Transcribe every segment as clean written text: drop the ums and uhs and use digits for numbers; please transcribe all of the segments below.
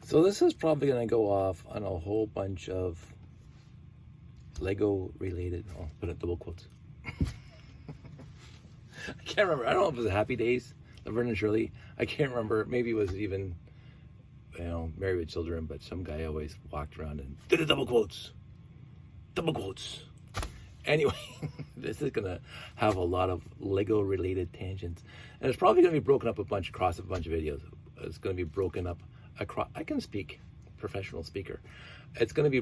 So this is probably going to go off on a whole bunch of Lego related, I'll put it double quotes. I can't remember. I don't know if it was Happy Days, Laverne and Shirley. I can't remember. Maybe it was even, Married with Children, but some guy always walked around and did a double quotes. Double quotes. Anyway, this is going to have a lot of Lego related tangents. And it's probably going to be broken up across a bunch of videos. It's going to be broken up across, I can speak, professional speaker. It's going to be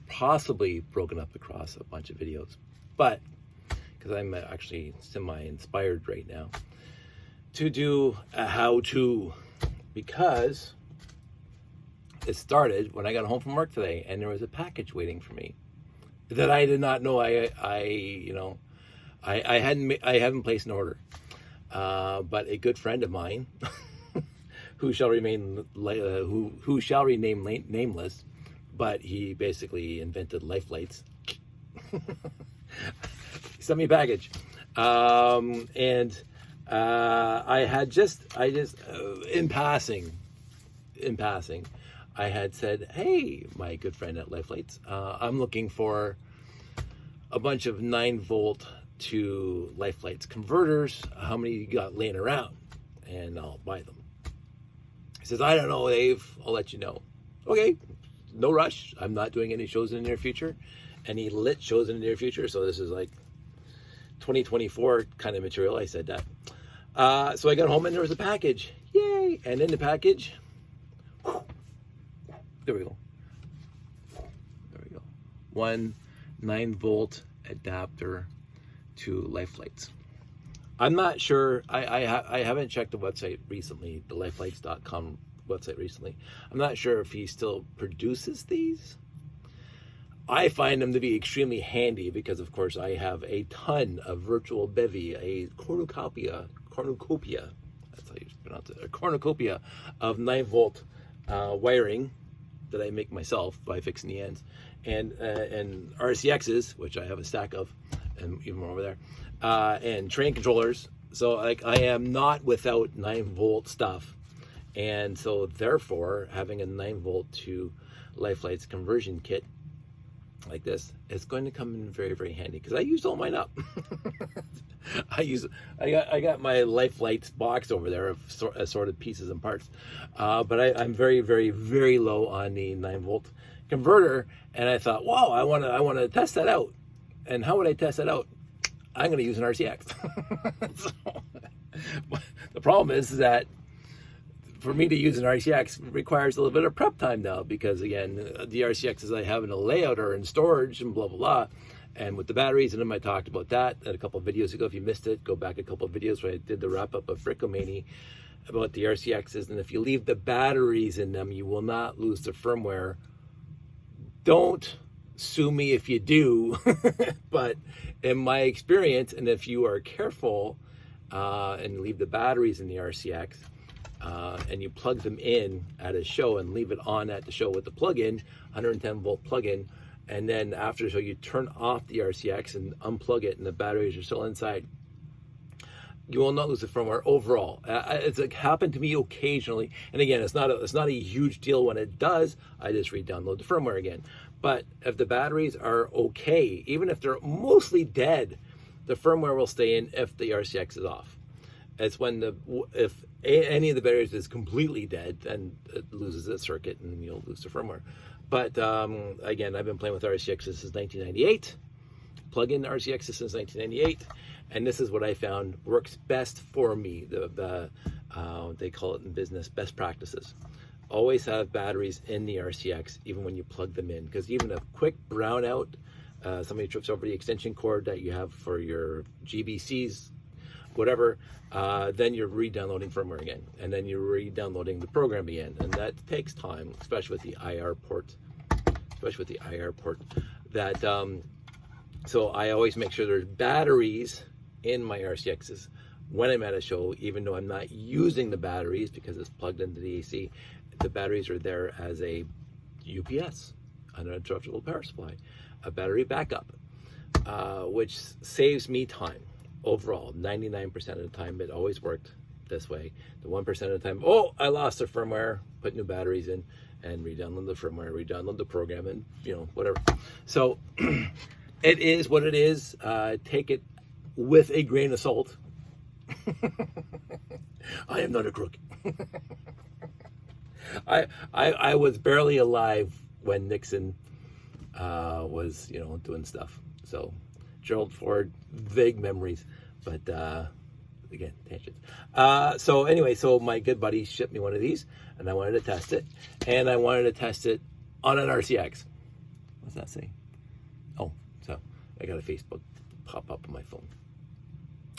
possibly broken up across a bunch of videos. But, because I'm actually semi-inspired right now to do a how-to, because it started when I got home from work today and there was a package waiting for me that I did not know I haven't placed an order. But a good friend of mine who shall remain nameless, but he basically invented life lights. Sent me a package, and I just in passing, I had said, "Hey, my good friend at Life Lights, I'm looking for a bunch of 9-volt to Life Lights converters. How many you got laying around? And I'll buy them." He says, "I don't know, Dave. I'll let you know." Okay, no rush. I'm not doing any shows in the near future, any lit shows in the near future. So this is like 2024 kind of material. I said that. So I got home and there was a package. Yay! And in the package, there we go. One 9-volt adapter to Life Lights. I'm not sure. I haven't checked the website recently, the lifelights.com website recently. I'm not sure if he still produces these. I find them to be extremely handy because, of course, I have a ton of virtual bevy, a cornucopia, that's how you pronounce it, a cornucopia of 9-volt wiring that I make myself by fixing the ends, and RCXs, which I have a stack of, and even more over there, and train controllers. So like I am not without 9-volt stuff, and so therefore having a 9-volt to Life Lights conversion kit like this is going to come in very, very handy because I used all mine up. I got my Life Lights box over there of assorted pieces and parts, but I'm very, very, very low on the 9-volt converter, and I thought, wow, I want to test that out. And how would I test that out? I'm going to use an RCX. So, the problem is that for me to use an RCX requires a little bit of prep time now, because again, the RCXs I have in a layout are in storage and blah, blah, blah. And with the batteries in them, I talked about that a couple of videos ago. If you missed it, go back a couple of videos where I did the wrap up of Fricomania about the RCXs. And if you leave the batteries in them, you will not lose the firmware. Don't sue me if you do, but in my experience, and if you are careful and leave the batteries in the RCX, and you plug them in at a show and leave it on at the show with the plug-in, 110-volt plug-in, and then after the show you turn off the RCX and unplug it and the batteries are still inside, you will not lose the firmware overall. It's like happened to me occasionally, and again, it's not a huge deal when it does. I just re-download the firmware again. But if the batteries are okay, even if they're mostly dead, the firmware will stay in if the RCX is off. It's when if any of the batteries is completely dead, then it loses its circuit and you'll lose the firmware. But again, I've been playing with RCXs since 1998, plug-in RCXs since 1998, and this is what I found works best for me. They call it in business best practices. Always have batteries in the RCX, even when you plug them in, because even a quick brownout, somebody trips over the extension cord that you have for your GBCs, whatever, then you're re-downloading firmware again, and then you're re-downloading the program again, and that takes time, especially with the IR port. That so I always make sure there's batteries in my RCXs when I'm at a show, even though I'm not using the batteries because it's plugged into the AC. The batteries are there as a UPS, uninterruptible power supply, a battery backup, which saves me time. Overall, 99% of the time it always worked this way. The 1% of the time, oh, I lost the firmware, put new batteries in, and re-download the firmware, re-download the program, and whatever. So it is what it is. Take it with a grain of salt. I am not a crook. I was barely alive when Nixon was doing stuff. So Gerald Ford, vague memories, but again, tangents. So anyway, so my good buddy shipped me one of these, and I wanted to test it, and I wanted to test it on an RCX. What's that say? Oh, so I got a Facebook pop up on my phone.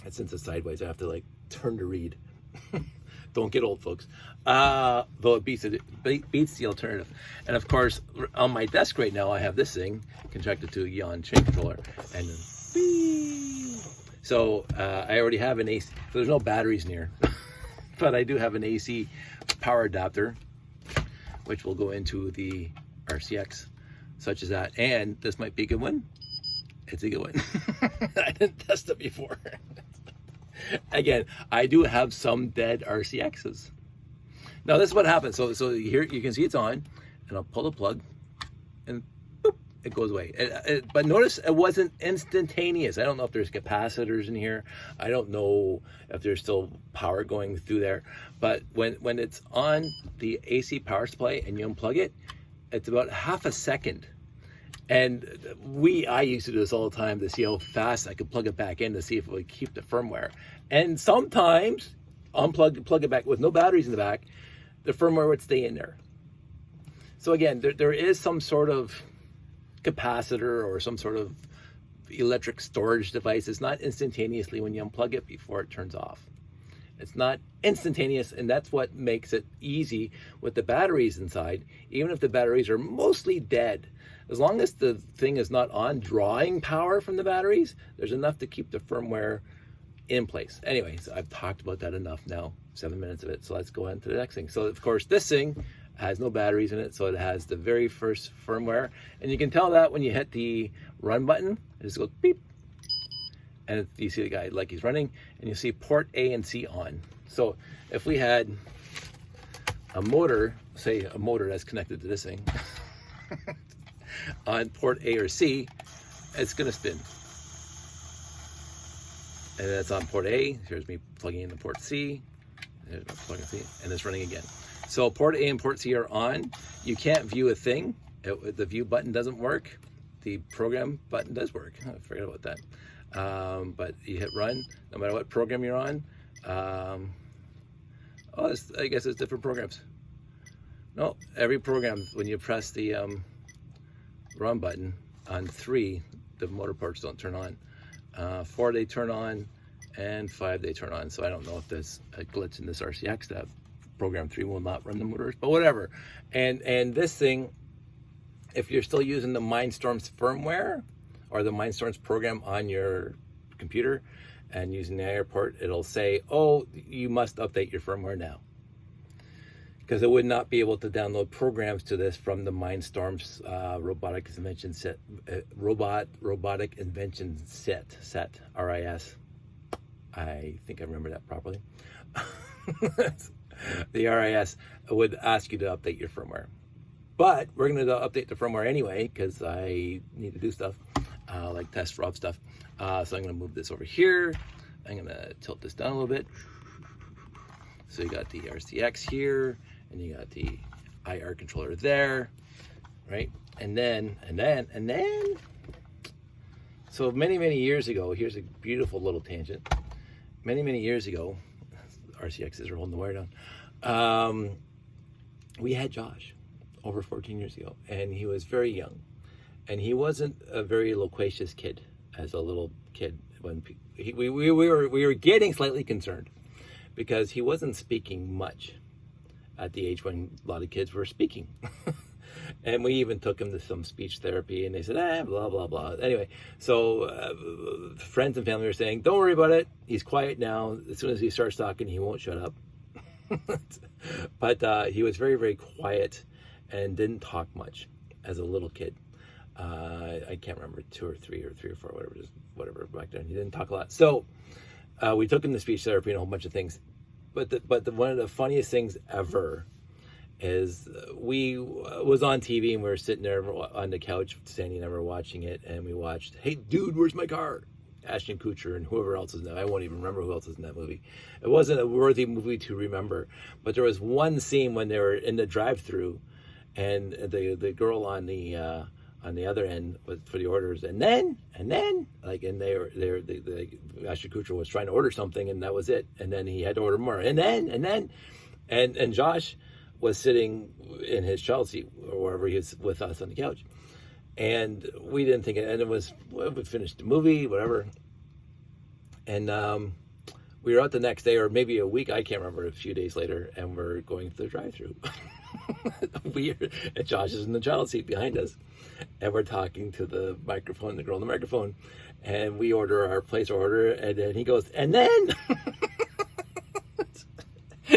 And since it's sideways, I have to like turn to read. Don't get old, folks. Though it beats the alternative. And of course, on my desk right now, I have this thing connected to a Yawn chain controller, and then so I already have an AC. So there's no batteries near, but I do have an AC power adapter, which will go into the RCX, such as that. And this might be a good one. It's a good one. I didn't test it before. Again, I do have some dead RCXs. Now this is what happens. So here you can see it's on, and I'll pull the plug, and boop, it goes away. But notice it wasn't instantaneous. I don't know if there's capacitors in here. I don't know if there's still power going through there. But when it's on the AC power supply and you unplug it, it's about half a second. And I used to do this all the time to see how fast I could plug it back in to see if it would keep the firmware. And sometimes plug it back with no batteries in the back, the firmware would stay in there. So again, there is some sort of capacitor or some sort of electric storage device. It's not instantaneously when you unplug it before it turns off. It's not instantaneous, and that's what makes it easy with the batteries inside. Even if the batteries are mostly dead, as long as the thing is not on drawing power from the batteries, there's enough to keep the firmware in place. Anyway, so I've talked about that enough now, 7 minutes of it. So let's go on to the next thing. So of course, this thing has no batteries in it, so it has the very first firmware. And you can tell that when you hit the run button, it just goes beep. And you see the guy like he's running, and you see port A and C on. So if we had a motor, say a motor that's connected to this thing, on port A or C, it's gonna spin. And that's on port A. Here's me plugging in the port C. There's my plug in C, and it's running again. So port A and port C are on. You can't view a thing. The view button doesn't work. The program button does work. I forgot about that. But you hit run, no matter what program you're on. I guess it's different programs. No, every program, when you press the run button on 3, the motor ports don't turn on. 4 they turn on, and 5 they turn on. So I don't know if there's a glitch in this RCX that program 3 will not run the motors, but whatever. And this thing, if you're still using the Mindstorms firmware or the Mindstorms program on your computer and using the IR port, it'll say, oh, you must update your firmware now. Because it would not be able to download programs to this from the Mindstorms robotic invention set, robotic invention set, RIS. I think I remember that properly. The RIS would ask you to update your firmware. But we're going to update the firmware anyway, because I need to do stuff, like test Rob stuff. So I'm going to move this over here. I'm going to tilt this down a little bit. So you got the RCX here, and you got the IR controller there, right? And then, so many years ago, here's a beautiful little tangent. Many years ago, RCXs are holding the wire down. We had Josh over 14 years ago, and he was very young, and he wasn't a very loquacious kid as a little kid. When we were getting slightly concerned because he wasn't speaking much at the age when a lot of kids were speaking. And we even took him to some speech therapy, and they said, blah, blah, blah. Anyway, so friends and family were saying, don't worry about it. He's quiet now. As soon as he starts talking, he won't shut up. But he was very, very quiet and didn't talk much as a little kid. I can't remember, 2 or 3 or 3 or 4, whatever back then. He didn't talk a lot. So we took him to speech therapy and a whole bunch of things. one of the funniest things ever is we was on TV and we were sitting there on the couch, Sandy and I were watching it, and we watched, "Hey dude, where's my car?" Ashton Kutcher and whoever else is in that. I won't even remember who else is in that movie. It wasn't a worthy movie to remember, but there was one scene when they were in the drive-through, and the girl on the other end was for the orders, and then like, and the Ashton Kutcher was trying to order something, and that was it, and then he had to order more, and then Josh was sitting in his child seat or wherever he was with us on the couch. And we didn't think it, and it was, well, we finished the movie, whatever. And we were out the next day, or maybe a week, I can't remember, a few days later, and we're going through the drive-thru. Weird. And Josh is in the child seat behind us. And we're talking to the microphone, the girl on the microphone. And we order our place order, and then he goes, "And then..."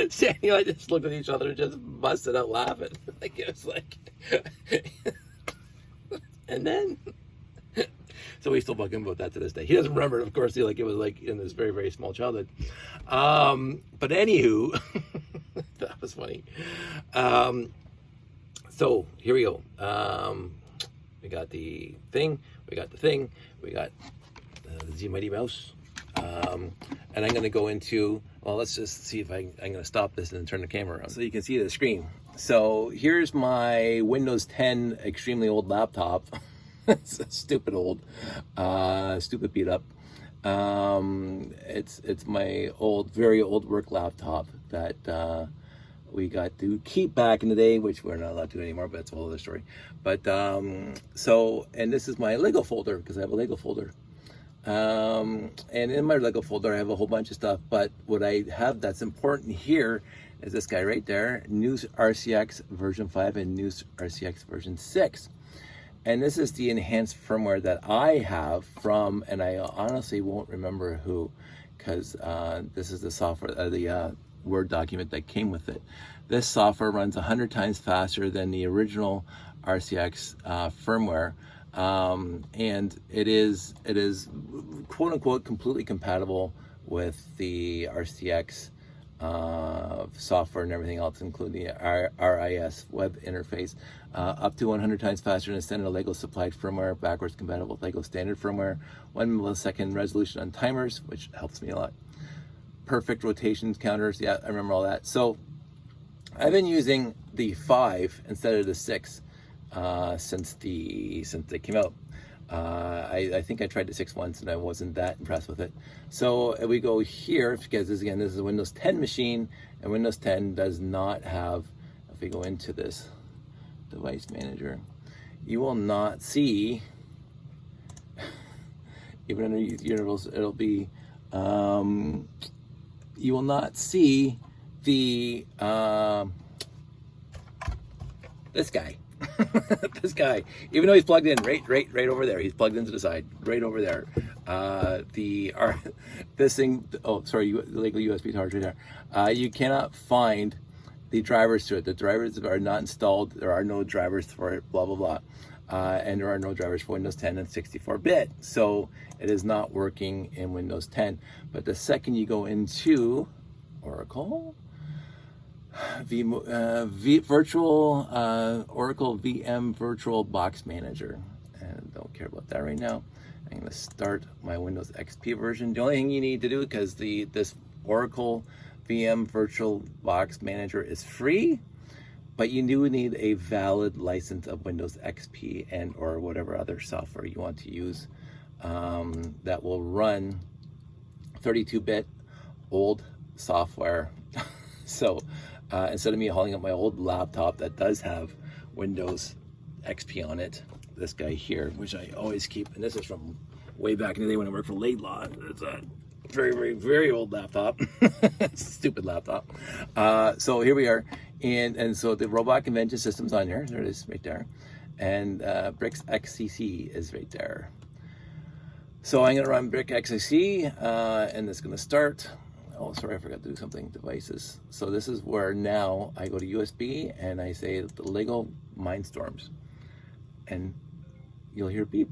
Sandy and I just looked at each other and just busted out laughing. Like, it was like... And then, so we still bug him about that to this day. He doesn't remember it, of course. It was like in this very, very small childhood. But anywho, that was funny. So here we go. We got the thing. We got the Z Mighty Mouse. And I'm going to go into, well, let's just see if I'm going to stop this and turn the camera around so you can see the screen. So here's my Windows 10 extremely old laptop. It's stupid old, stupid beat up. It's my very old work laptop that we got to keep back in the day, which we're not allowed to anymore, but that's a whole other story. But so, and this is my Lego folder, because I have a Lego folder. And in my Lego folder I have a whole bunch of stuff, but what I have that's important here is this guy right there, new RCX version 5 and new RCX version 6. And this is the enhanced firmware that I have from, and I honestly won't remember who, because this is the software, the Word document that came with it. This software runs 100 times faster than the original RCX firmware. And it is quote unquote completely compatible with the RCX software and everything else, including the RIS web interface, up to 100 times faster than standard Lego supplied firmware, backwards compatible with Lego standard firmware, 1 millisecond resolution on timers, which helps me a lot. Perfect rotations counters, yeah, I remember all that. So I've been using the 5 instead of the 6 since they came out. I think I tried the 6 once and I wasn't that impressed with it. So we go here, because this is a Windows 10 machine, and Windows 10 does not have, if we go into this device manager, you will not see, even under universal, it'll be, you will not see the, this guy. This guy, even though he's plugged in right over there, he's plugged into the side, right over there. This thing, oh sorry, Lego USB charge right there. You cannot find the drivers to it. The drivers are not installed. There are no drivers for it. Blah blah blah. And there are no drivers for Windows 10 and 64-bit, so it is not working in Windows 10. But the second you go into Oracle, virtual Oracle VM Virtual Box Manager, and don't care about that right now. I'm going to start my Windows XP version. The only thing you need to do, because this Oracle VM Virtual Box Manager is free, but you do need a valid license of Windows XP and or whatever other software you want to use that will run 32-bit old software. So instead of me hauling up my old laptop that does have Windows XP on it, this guy here, which I always keep, and this is from way back in the day when I worked for Laidlaw. It's a very, very, very old laptop. Stupid laptop. So here we are, and so the Robot Convention System's on here. There it is, right there, and Bricks XCC is right there. So I'm going to run Brick XCC, and it's going to start. Oh, sorry, I forgot to do something. Devices. So this is where now I go to USB and I say the Lego Mindstorms, and you'll hear beep.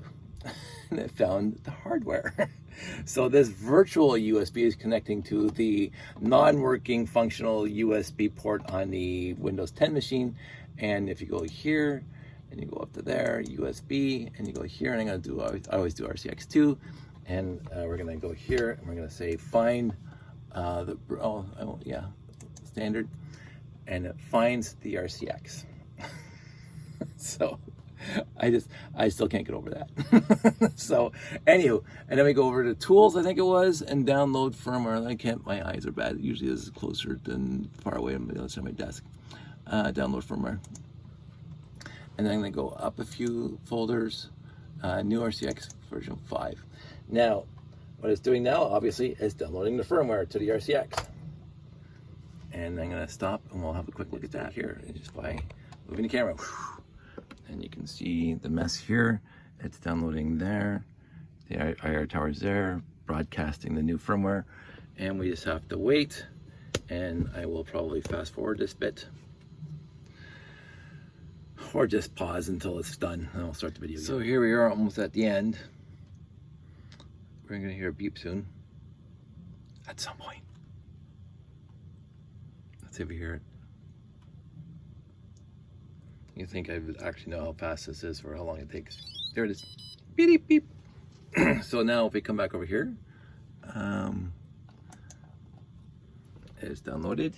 and it found the hardware. So this virtual USB is connecting to the non-working functional USB port on the Windows 10 machine. And if you go here and you go up to there, USB, and you go here, and I always do RCX2, and we're gonna go here and we're gonna say find standard, and it finds the RCX. So I still can't get over that. So anywho, and then we go over to tools, I think it was, and download firmware. I can't, my eyes are bad. Usually this is closer than far away on the other side of my desk. Download firmware. And then I'm gonna go up a few folders, new RCX version 5. Now, what it's doing now, obviously, is downloading the firmware to the RCX. And I'm gonna stop and we'll have a quick look at that here, just by moving the camera. And you can see the mess here. It's downloading there. The IR tower's there, broadcasting the new firmware. And we just have to wait. And I will probably fast forward this bit, or just pause until it's done, and I'll start the video again. So here we are, almost at the end. We're gonna hear a beep soon, at some point. Let's see if we hear it. You think I would actually know how fast this is or how long it takes. There it is. Beep, beep. So now if we come back over here, it's downloaded.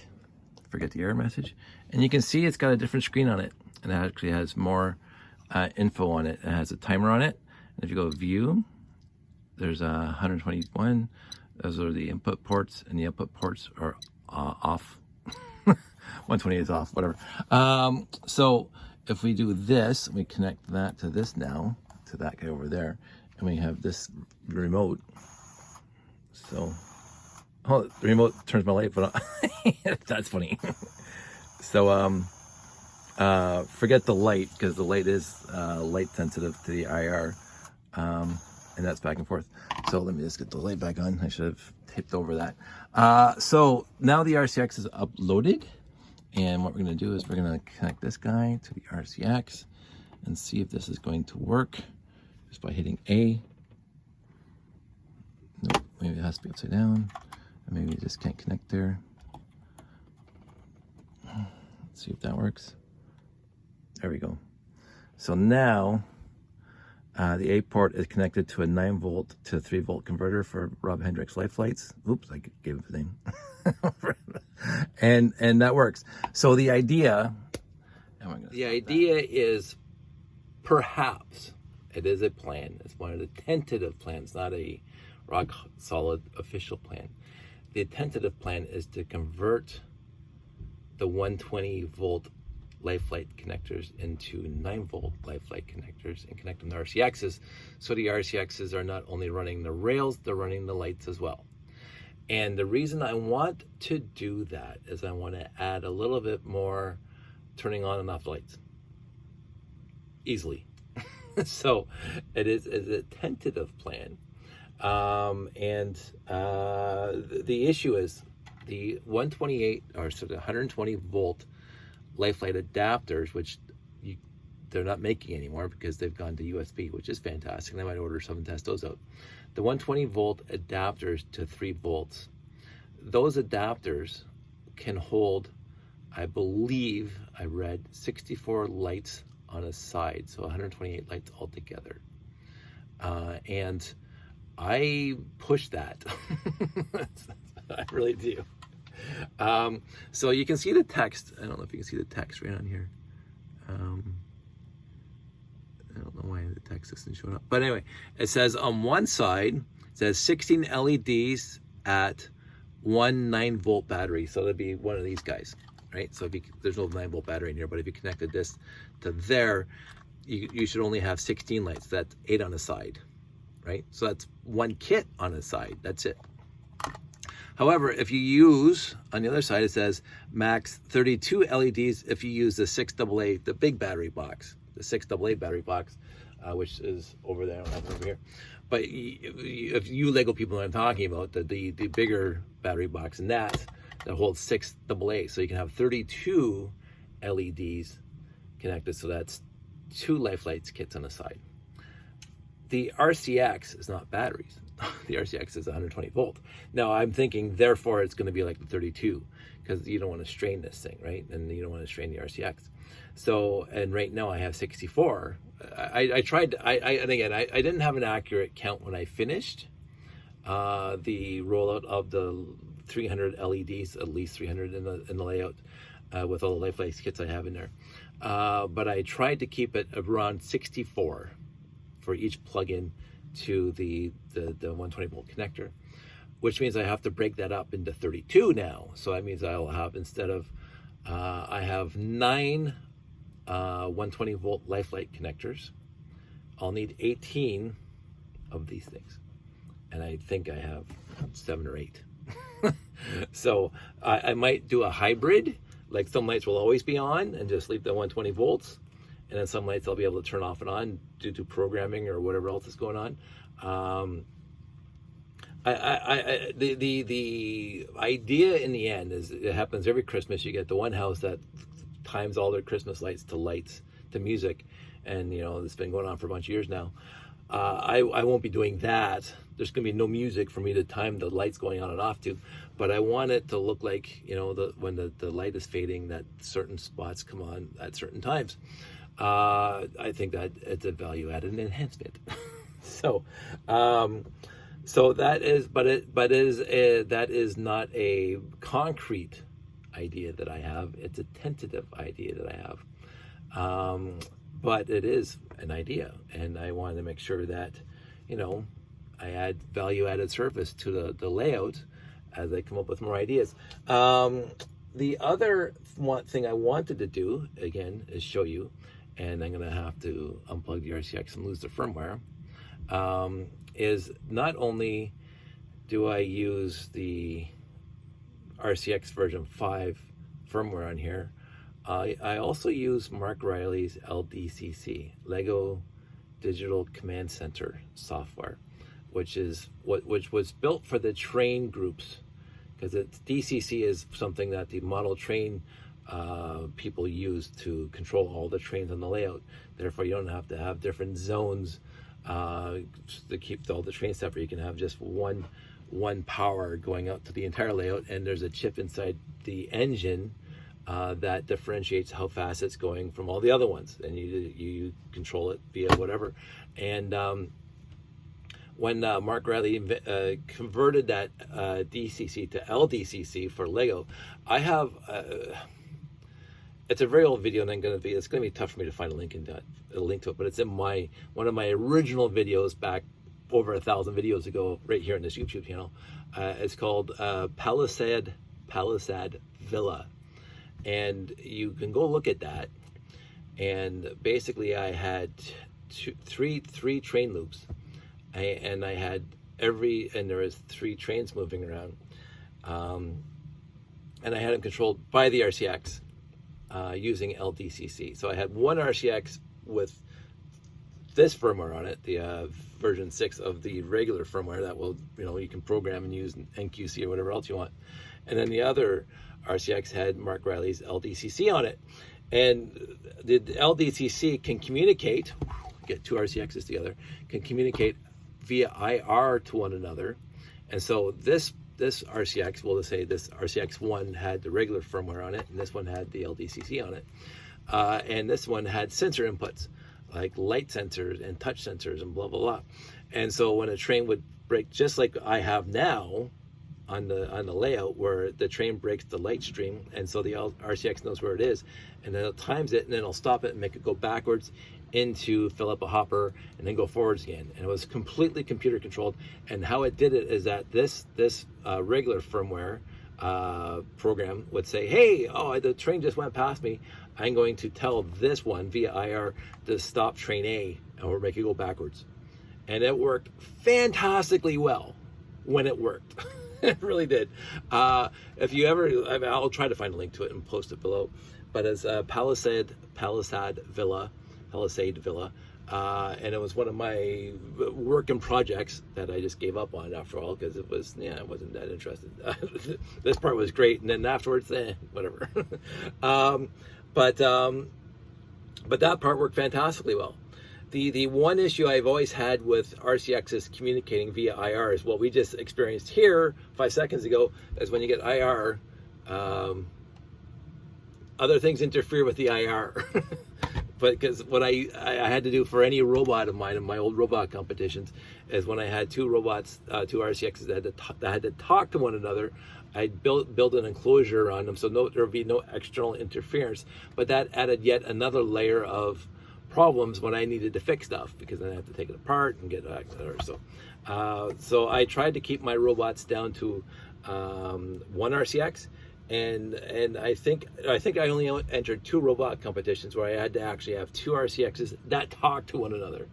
Forget the error message. And you can see it's got a different screen on it. And it actually has more info on it. It has a timer on it. And if you go view, there's 121. Those are the input ports, and the output ports are off. 128 is off, whatever. So if we do this, we connect that to this now, to that guy over there, and we have this remote. So, oh, the remote turns my light, but that's funny. So, forget the light, because the light is light sensitive to the IR, and that's back and forth. So let me just get the light back on. I should have tipped over that. So now the RCX is uploaded, and what we're going to do is we're going to connect this guy to the RCX and see if this is going to work just by hitting A. Nope, maybe it has to be upside down, and maybe you just can't connect there. Let's see if that works. There we go. So now the A port is connected to a 9 volt to 3 volt converter for Rob Hendricks life lights. Oops, I gave it the name. and that works. So the idea is, perhaps it is a plan. It's one of the tentative plans, not a rock solid official plan. The tentative plan is to convert the 120 volt life light connectors into 9 volt life light connectors and connect them to RCXs. So the RCXs are not only running the rails, they're running the lights as well. And the reason I want to do that is I want to add a little bit more turning on and off the lights easily. So it is a tentative plan. The issue is the 120 volt life light adapters, which they're not making anymore because they've gone to USB, which is fantastic. And I might order some and test those out. The 120 volt adapters to 3 volts, those adapters can hold, I believe I read, 64 lights on a side, so 128 lights altogether. And I push that. I really do. So you can see the text. I don't know if you can see the text right on here. I don't know why the text isn't showing up. But anyway, it says on one side, it says 16 LEDs at 1 9 volt battery. So that'd be one of these guys, right? So if there's no 9 volt battery in here, but if you connected this to there, you should only have 16 lights. That's 8 on the side, right? So that's one kit on the side. That's it. However, if you use, on the other side, it says max 32 LEDs if you use the 6AA, the big battery box, the 6AA battery box, which is over there. I don't have it over here. But if you Lego people know what I'm talking about, the bigger battery box than that holds 6AA. So you can have 32 LEDs connected. So that's 2 life lights kits on the side. the RCX is not batteries. The RCX is 120 volt. Now I'm thinking, therefore, it's going to be like the 32, because you don't want to strain this thing, right? And you don't want to strain the RCX. So, and right now I have 64. I tried, and again, I didn't have an accurate count when I finished the rollout of the 300 LEDs, at least 300 in the layout, with all the life kits I have in there. But I tried to keep it around 64 for each plug-in to the 120 volt connector, which means I have to break that up into 32 now. So that means I'll have, instead of, I have 9 120 volt light connectors. I'll need 18 of these things. And I think I have 7 or 8. So I might do a hybrid, like some lights will always be on and just leave the 120 volts. And then some lights I'll be able to turn off and on due to programming or whatever else is going on. The idea in the end is, it happens every Christmas. You get the one house that times all their Christmas lights to music, and it's been going on for a bunch of years now. I won't be doing that. There's going to be no music for me to time the lights going on and off to, but I want it to look like, when the light is fading, that certain spots come on at certain times. I think that it's a value added enhancement. So that is, that is not a concrete idea that I have. It's a tentative idea that I have. But it is an idea, and I want to make sure that, I add value added service to the layout as I come up with more ideas. The other thing I wanted to do, again, is show you, and I'm going to have to unplug the RCX and lose the firmware, is not only do I use the RCX version 5 firmware on here, I also use Mark Riley's LDCC, Lego Digital Command Center software, which was built for the train groups, because DCC is something that the model train people use to control all the trains on the layout. Therefore, you don't have to have different zones to keep all the trains separate. You can have just one power going out to the entire layout, and there's a chip inside the engine that differentiates how fast it's going from all the other ones, and you control it via whatever. And when Mark Riley converted that DCC to LDCC for Lego, I have it's a very old video, and it's going to be tough for me to find a link to it, but it's in one of my original videos back over 1,000 videos ago, right here on this YouTube channel. It's called Palisade Villa, and you can go look at that. And basically, I had three train loops, and I had and there was 3 trains moving around, and I had them controlled by the RCX using LDCC. So I had one RCX with this firmware on it, the version 6 of the regular firmware that will, you can program and use NQC or whatever else you want. And then the other RCX had Mark Riley's LDCC on it. And the LDCC can communicate, get 2 RCXs together, can communicate via IR to one another. And so this RCX, we'll just say this RCX1 had the regular firmware on it, and this one had the LDCC on it. And this one had sensor inputs, like light sensors and touch sensors and blah, blah, blah. And so when a train would break, just like I have now on the layout, where the train breaks the light stream, and so the RCX knows where it is, and then it times it, and then it'll stop it and make it go backwards into fill up a hopper and then go forwards again. And it was completely computer controlled. And how it did it is that this regular firmware program would say, hey, the train just went past me. I'm going to tell this one via IR to stop train A, and we'll make it go backwards. And it worked fantastically well when it worked. It really did. If you ever, I'll try to find a link to it and post it below. But it's Palisade Villa, and it was one of my working projects that I just gave up on after all, because I wasn't that interested. This part was great, and then afterwards, whatever. But that part worked fantastically well. The one issue I've always had with RCXs communicating via IR is what we just experienced here 5 seconds ago, is when you get IR, other things interfere with the IR. But because what I had to do for any robot of mine in my old robot competitions is when I had two robots, two RCXs that had to talk to one another, I'd build an enclosure on them so there would be no external interference. But that added yet another layer of problems when I needed to fix stuff, because then I have to take it apart and get it back. So I tried to keep my robots down to one RCX. And I think I only entered 2 robot competitions where I had to actually have 2 RCXs that talk to one another,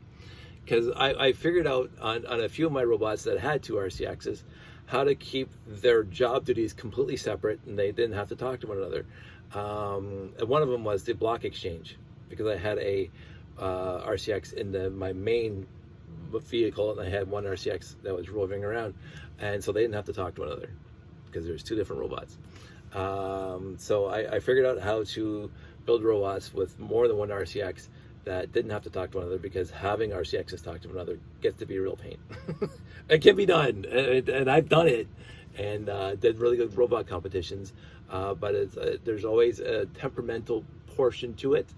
because I figured out on a few of my robots that had 2 RCXs how to keep their job duties completely separate, and they didn't have to talk to one another. And one of them was the block exchange, because I had a RCX in my main vehicle, and I had one RCX that was roving around, and so they didn't have to talk to one another because there's 2 different robots. So I figured out how to build robots with more than one RCX that didn't have to talk to one another, because having RCXs talk to one another gets to be a real pain. It can be done, and I've done it, and did really good robot competitions, but there's always a temperamental portion to it.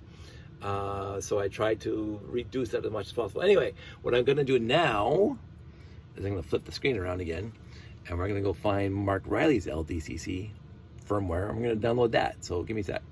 So I try to reduce that as much as possible. Anyway, what I'm going to do now is I'm going to flip the screen around again, and we're going to go find Mark Riley's LDCC firmware. I'm going to download that, so give me a sec.